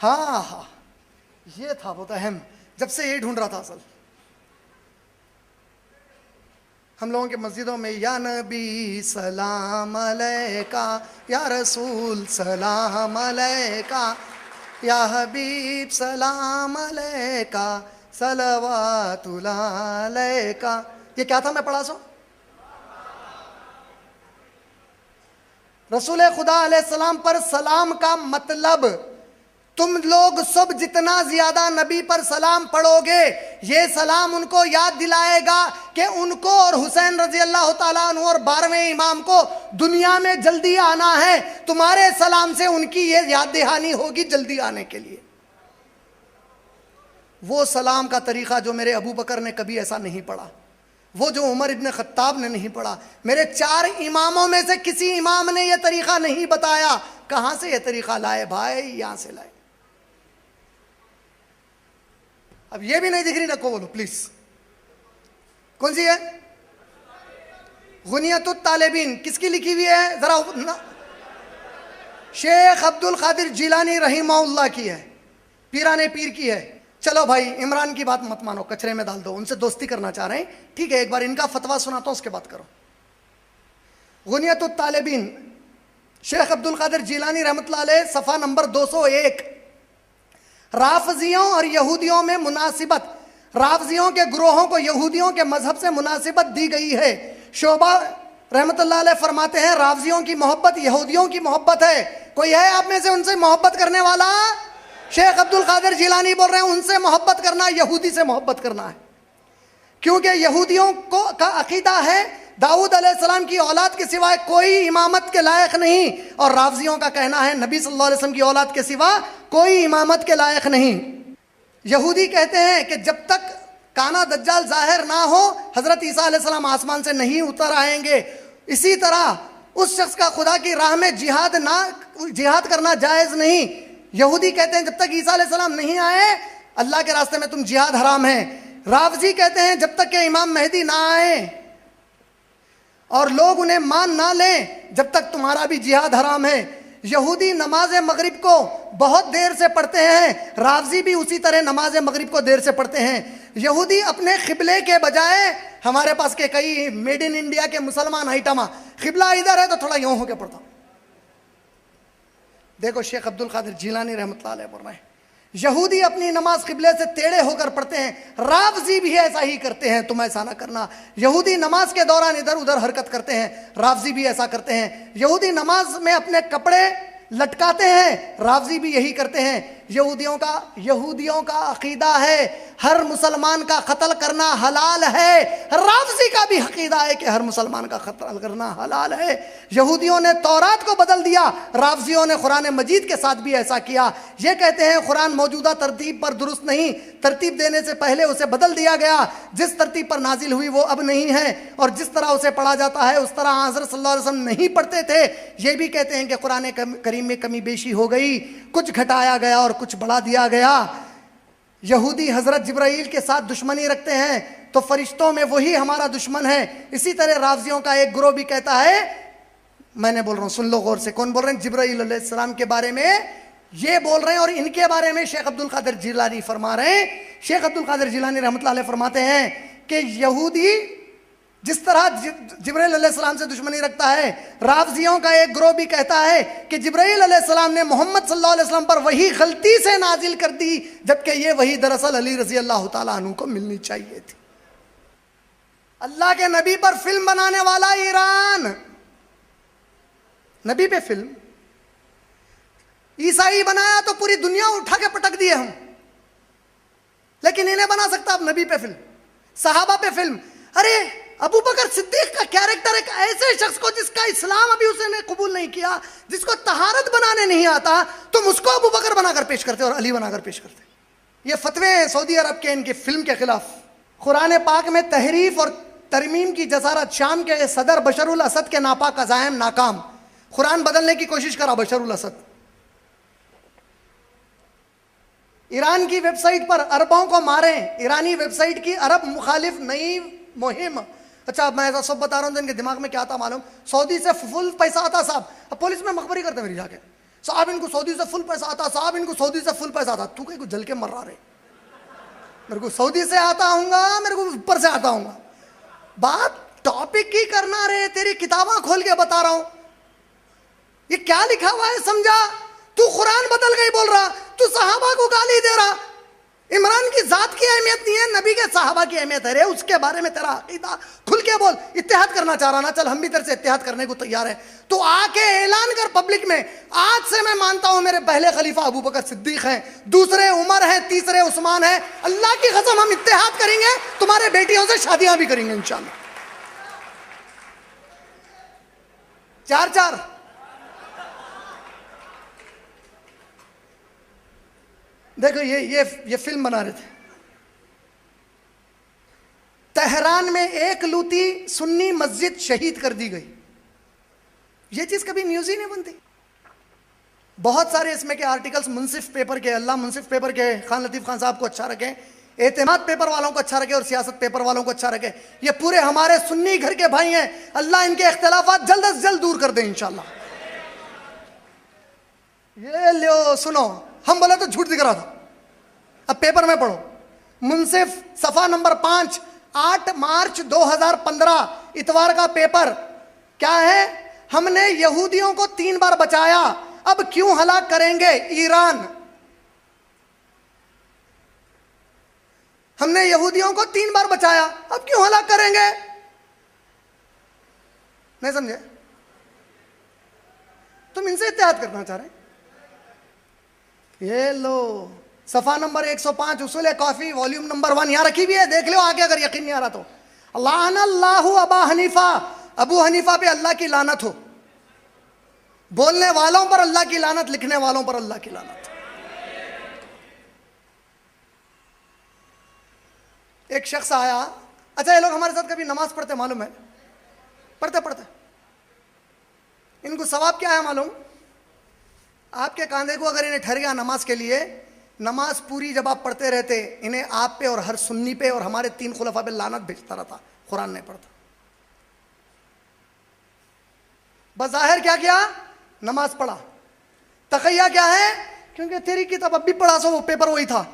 हाँ हाँ, ये था बहुत अहम, जब से ये ढूंढ रहा था असल। हम लोगों के मस्जिदों में या नबी सलाम अलैका, या रसूल सलाम अलैका, या हबीब सलाम अलैका, सलवातुल्लाह अलैका। ये क्या था मैं पढ़ा सो? रसूल खुदा अलैहिस्सलाम पर सलाम का मतलब, तुम लोग सब जितना ज्यादा नबी पर सलाम पढ़ोगे, ये सलाम उनको याद दिलाएगा कि उनको और हुसैन रजी अल्लाह ताला अन्हु और 12वें इमाम को दुनिया में जल्दी आना है। तुम्हारे सलाम से उनकी ये याद दहानी होगी जल्दी आने के लिए। वो सलाम का तरीका जो मेरे अबू बकर ने कभी ऐसा नहीं पढ़ा, वो जो उमर इब्न खत्ताब ने नहीं पढ़ा, मेरे 4 इमामों में से किसी इमाम ने यह तरीका नहीं बताया। कहां से यह तरीका लाए भाई? यहां से लाए। अब ये भी नहीं दिख रही, नको बोलो प्लीज। कौन सी है? गुनियतुत तालिबीन किसकी लिखी हुई है? जरा शेख अब्दुल कादिर जिलानी रहीमहुल्लाह की है, पीराने पीर की है। चलो भाई, इमरान की बात मत मानो, कचरे में डाल दो, उनसे दोस्ती करना चाह रहे हैं, ठीक है, एक बार इनका फतवा सुनाता हूं, उसके बाद करो। गुनियतुत तालिबीन, शेख अब्दुल कादिर जिलानी रहमतुल्लाह अलैह, सफ़ा नंबर 201। राफजियों और यहूदियों में मुनासिबत, राफजियों के ग्रोहों को यहूदियों के मजहब से मुनासिबत दी गई है। शोभा रहमतुल्लाह अलैह फरमाते हैं, राफजियों की मोहब्बत यहूदियों की मोहब्बत है। कोई है आप में से उनसे मोहब्बत करने वाला? शेख अब्दुल कादिर जिलानी बोल रहे हैं, उनसे मोहब्बत करना यहूदी से मोहब्बत करना है, क्योंकि यहूदियों को का अकीदा है दाऊद अलैहिस्सलाम की औलाद के सिवाय कोई इमामत के लायक नहीं, और राफजियों का कहना है नबी सल्लल्लाहु अलैहि वसल्लम की औलाद के सिवा कोई इमामत के लायक नहीं। यहूदी कहते हैं कि जब तक काना दज्जाल जाहिर ना हो, हजरत ईसा अलैहिस्सलाम आसमान से नहीं उतर आएंगे। इसी तरह उस शख्स का खुदा की राह में जिहाद करना जायज नहीं। यहूदी कहते हैं जब तक ईसा अलैहिस्सलाम नहीं आए, अल्लाह के रास्ते में तुम जिहाद हराम है। राफजी कहते हैं जब तक कि इमाम मेहदी ना आए और लोग उन्हें मान ना लें, जब तक तुम्हारा भी जिहाद हराम है। यहूदी नमाज मगरिब को बहुत देर से पढ़ते हैं, राफजी भी उसी तरह नमाज मगरिब को देर से पढ़ते हैं। यहूदी अपने क़िबले के बजाय, हमारे पास के कई मेड इन इंडिया के मुसलमान आइटमा, क़िबला इधर है तो थोड़ा यूं होकर पढ़ता हूं। देखो शेख अब्दुल कादिर जिलानी रहमतुल्लाह अलैह बोल रहे हैं, यहूदी अपनी नमाज क़िबले से टेढ़े होकर पढ़ते हैं, राफजी भी ऐसा ही करते हैं, तुम ऐसा ना करना। यहूदी नमाज के दौरान इधर उधर हरकत करते हैं, राफजी भी ऐसा करते हैं। यहूदी नमाज में अपने कपड़े लटकाते हैं, राफजी भी यही करते हैं। यहूदियों का अकीदा है हर मुसलमान का कत्ल करना हलाल है, राफजी का भी अकीदा है कि हर मुसलमान का कत्ल करना हलाल है। यहूदियों ने तौरात को बदल दिया, राफजियों ने कुरान मजीद के साथ भी ऐसा किया। ये कहते हैं कुरान मौजूदा तरतीब पर दुरुस्त नहीं, तरतीब देने से पहले उसे बदल दिया गया, जिस तरतीब पर नाजिल हुई वो अब नहीं है, और जिस तरह उसे पढ़ा जाता है उस तरह हज़रत सल्लल्लाहु अलैहि वसल्लम नहीं पढ़ते थे। ये भी कहते हैं कि कुरान करीम में कमी बेशी हो गई, कुछ घटाया गया और कुछ बढ़ा दिया गया। यहूदी हजरत जिब्राइल के साथ दुश्मनी रखते हैं, तो फरिश्तों में वही हमारा दुश्मन है। इसी तरह राफजियों का एक ग्रोह भी कहता है, मैंने बोल रहा हूं, सुन लो गौर से, कौन बोल रहे हैं? जिब्राइल अलैहिस्सलाम के बारे में ये बोल रहे हैं, और इनके बारे में शेख अब्दुल कादिर जिलानी फरमा रहे हैं। शेख अब्दुल कादिर जिलानी रहमतुल्लाह अलैह फरमाते हैं कि यहूदी जिस तरह जिब्राइल अलैहिस्सलाम से दुश्मनी रखता है, राफजियों का एक ग्रोह भी कहता है कि जिब्राइल अलैहिस्सलाम ने मोहम्मद सल्लल्लाहु अलैहि वसल्लम पर वही गलती से नाजिल कर दी, जबकि ये वही दरअसल अली रजी अल्लाह ताला अन्हु को मिलनी चाहिए थी। अल्लाह के नबी पर फिल्म बनाने वाला ईरान, नबी पे फिल्म, ईसाई बनाया तो पूरी दुनिया उठा के पटक दिए हम, लेकिन इन्हें बना सकता अब नबी पे फिल्म, सहाबा पे फिल्म। अरे अबू बकर सिद्दीक का कैरेक्टर एक ऐसे शख्स को जिसका इस्लाम अभी उसने कबूल नहीं किया, जिसको तहारत बनाने नहीं आता, तुम उसको अबू बकर बनाकर पेश करते और अली बनाकर पेश करते। ये फतवे हैं सऊदी अरब के इनके फिल्म के खिलाफ। कुरान पाक में तहरीफ और तरमीम की जसारत, शाम के सदर बशरुल असद के नापाक अज़ाइम नाकाम, कुरान बदलने की कोशिश करा बशरुल असद। ईरान की वेबसाइट पर अरबों को मारें, ईरानी वेबसाइट की अरब मुखालिफ नई मुहिम। अच्छा, मैं ऐसा सब बता रहा हूँ, इनके दिमाग में क्या था मालूम? सऊदी से फुल पैसा आता साहब, अब पुलिस में मखबरी करते मेरी जाके, साहब इनको सऊदी से फुल पैसा आता, साहब इनको सऊदी से फुल पैसा आता। तू कहीं को जल के मर रहा रे, मेरे को सऊदी से आता हूँगा, मेरे को ऊपर से आता हूँगा। बात टॉपिक की करना रे, तेरी किताबा खोल के बता रहा हूं ये क्या लिखा हुआ है समझा। तू कुरान बदल गई बोल रहा, तू सहाबा को गाली दे रहा। इमरान की जात की अहमियत नहीं है, नबी के सहाबा की अहमियत है रे, उसके बारे में तेरा अकीदा खुल के बोल। इत्तेहाद करना चाह रहा ना, चल हम भी तेरे से इत्तेहाद करने को तैयार है। तो आके ऐलान कर पब्लिक में, आज से मैं मानता हूं मेरे पहले खलीफा अबू बकर सिद्दीक हैं, दूसरे उमर हैं, तीसरे उस्मान हैं। अल्लाह की कसम हम इत्तेहाद करेंगे, तुम्हारे बेटियों से शादियां भी करेंगे इंशाल्लाह। चार चार देखो ये फिल्म बना रहे थे। तेहरान में एक लूती सुन्नी मस्जिद शहीद कर दी गई। ये चीज कभी न्यूज ही नहीं बनती। बहुत सारे इसमें के आर्टिकल्स मुंसिफ पेपर के, अल्लाह मुंसिफ पेपर के खान लतीफ खान साहब को अच्छा रखे, एतमाद पेपर वालों को अच्छा रखे और सियासत पेपर वालों को अच्छा रखे। ये पूरे हमारे सुन्नी घर के भाई हैं, अल्लाह इनके इख्तिलाफात जल्द से जल्द दूर कर दे इंशाल्लाह। ये लो सुनो, हम बोले तो झूठ दिख रहा था, अब पेपर में पढ़ो। मुंसिफ सफा नंबर 5, 8 मार्च 2015 इतवार का पेपर। क्या है? हमने यहूदियों को 3 बार बचाया, अब क्यों हलाक करेंगे ईरान। हमने यहूदियों को 3 बार बचाया, अब क्यों हलाक करेंगे। नहीं समझे? तुम इनसे इत्तेहाद करना चाह रहे हैं। ये लो सफा नंबर 105 उसूल काफी वॉल्यूम नंबर 1 यहां रखी हुई है, देख लो आगे अगर यकीन नहीं आ रहा तो। अल्लाहु अबा हनीफा, अबू हनीफा पे अल्लाह की लानत हो। बोलने वालों पर अल्लाह की लानत, लिखने वालों पर अल्लाह की लानत। एक शख्स आया, अच्छा ये लोग हमारे साथ कभी नमाज पढ़ते मालूम है? पढ़ते इनको सवाब क्या है मालूम? आपके कांधे को अगर इन्हें ठहर गया नमाज के लिए, नमाज पूरी जब आप पढ़ते रहते, इन्हें आप पे और हर सुन्नी पे और हमारे 3 खुलफा पे लानत भेजता रहता, कुरान नहीं पढ़ता। बज़ाहिर क्या किया? नमाज पढ़ा। तक़िया क्या है? क्योंकि तेरी किताब अब भी पढ़ा सो, वो पेपर वही था।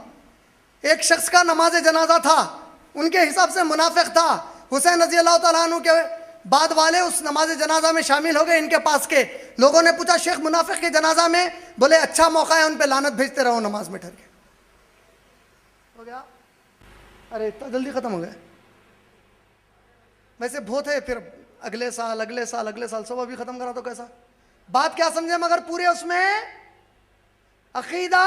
एक शख्स का नमाज जनाजा था, उनके हिसाब से मुनाफिक था। हुसैन रज़ी अल्लाह तआला अन्हु के बाद वाले उस नमाज जनाजा में शामिल हो गए। इनके पास के लोगों ने पूछा, शेख मुनाफिक के जनाजा में? बोले अच्छा मौका है, उन पे लानत भेजते रहो नमाज में ठहर के। हो गया? अरे इतना जल्दी खत्म हो गया। वैसे बहुत है, फिर अगले साल सब अभी खत्म करा तो कैसा। बात क्या समझे मगर पूरे उसमें अकीदा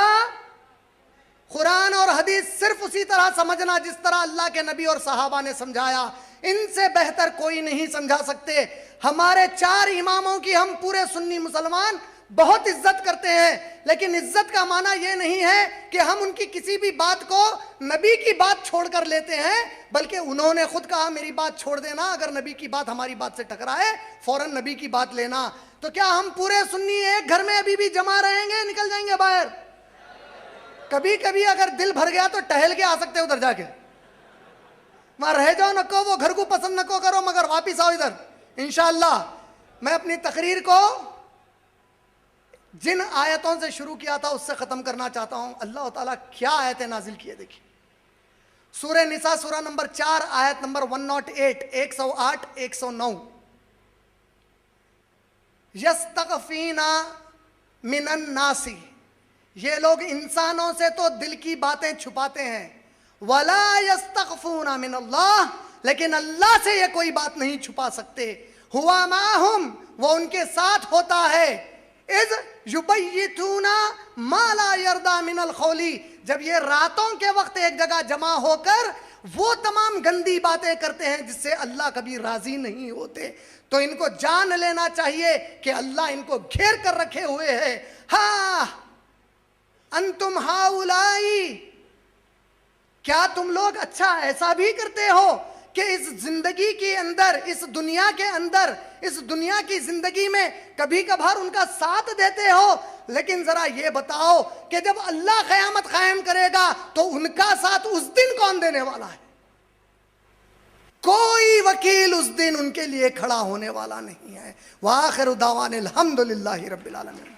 कुरान और हदीस सिर्फ उसी तरह समझना जिस तरह अल्लाह के नबी और सहाबा ने समझाया। इनसे बेहतर कोई नहीं समझा सकते। हमारे 4 इमामों की हम पूरे सुन्नी मुसलमान बहुत इज्जत करते हैं, लेकिन इज्जत का माना यह नहीं है कि हम उनकी किसी भी बात को नबी की बात छोड़कर लेते हैं, बल्कि उन्होंने खुद कहा मेरी बात छोड़ देना, अगर नबी की बात हमारी बात से टकराए फौरन नबी की बात लेना। तो क्या हम पूरे सुन्नी एक घर में अभी भी जमा रहेंगे, निकल जाएंगे बाहर? कभी कभी अगर दिल भर गया तो टहल के आ सकते उधर जाके, वहां रह जाओ नको, वो घर को पसंद नको करो, मगर वापिस आओ इधर इंशाअल्लाह। मैं अपनी तकरीर को जिन आयतों से शुरू किया था उससे खत्म करना चाहता हूं। अल्लाह ताला क्या आयतें नाजिल किए देखिए। सूरह निसा सूरह नंबर 4 आयत नंबर 108, 108, 109। यस्तगफीना मिनन नासी, ये लोग इंसानों से तो दिल की बातें छुपाते हैं। वला यस्तगफूना मिन अल्लाह, लेकिन अल्लाह से ये कोई बात नहीं छुपा सकते। हुआ माहुम, वो उनके साथ होता है। इज़ युबय्यितूना मा ला यर्दा मिनल खौली, जब ये रातों के वक्त एक जगह जमा होकर वो तमाम गंदी बातें करते हैं जिससे अल्लाह कभी राजी नहीं होते। तो इनको जान लेना चाहिए कि अल्लाह इनको घेर कर रखे हुए है। हाँ अंतुम हाउलाई, क्या तुम लोग अच्छा ऐसा भी करते हो कि इस जिंदगी के अंदर, इस दुनिया के अंदर, इस दुनिया की जिंदगी में कभी कभार उनका साथ देते हो, लेकिन जरा ये बताओ कि जब अल्लाह क़यामत कायम करेगा तो उनका साथ उस दिन कौन देने वाला है? कोई वकील उस दिन उनके लिए खड़ा होने वाला नहीं है। व आखिरु दावानिल हम्दुलिल्लाहि रब्बिल आलमीन।